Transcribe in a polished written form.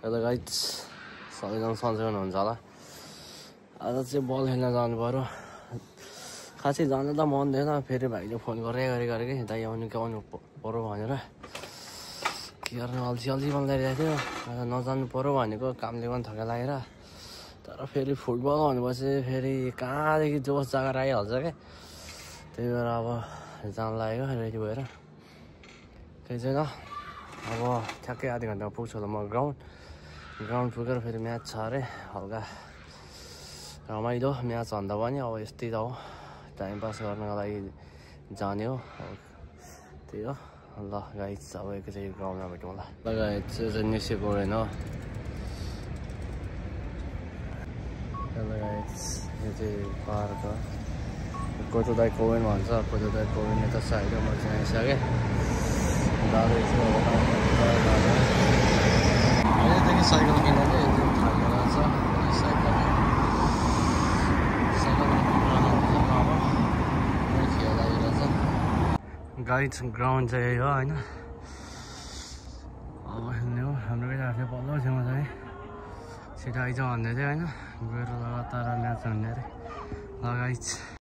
Hello guys, सबैजना सन्चै हुनुहुन्छ होला। आज चाहिँ बल खेल्न जानु पर्यो। खासै जानु त मन थिएन, फेरि भाइले फोन गरेको कि दाइ आउनु पर्यो भनेर के गर्नु अल्छी बनाइरहेको थियो। आज नजानु पर्यो भनेको कामले पनि थका लागेर, तर फेरि फुटबल भनेपछि फेरि कहाँदेखि जोस जागर आइहाल्छ क्या। त्यही भएर अब जान लागेको रेडी भएर केही छैन। अब ठ्याक्कै आधी घन्टामा पुग्छु होला म ग्राउन्ड पुगेर फेरि म्याच छ अरे, हल्का रमाइलो म्याच भन्दा पनि अब यस्तै त हो, टाइम पास गर्नको लागि जाने हो। त्यही हो। ल गाइज, अब एकैचोटि ग्राउन्डमा भेटौँ होला। ल गाइज, चाहिँ निस्केको होइन। हेलो गाइज, यो चाहिँ पार्क हो। कोटोदाई कोवेन भन्छ। कोटोदाई कोवेन यता साइड हो। म चाहिँ आइसकेँ। जाँदैछु अहिलेदेखि साइकल किन्न चाहिँ थाल्नु रहेछ। गाइज, ग्राउन्ड चाहिँ यही हो होइन। अब खेल्ने हो। हाम्रो केटाहरू चाहिँ पल्लो छेउमा चाहिँ छिटो आइज भन्दै थियो होइन। गएर लगातार म्याच हुने अरे। ल गाइज।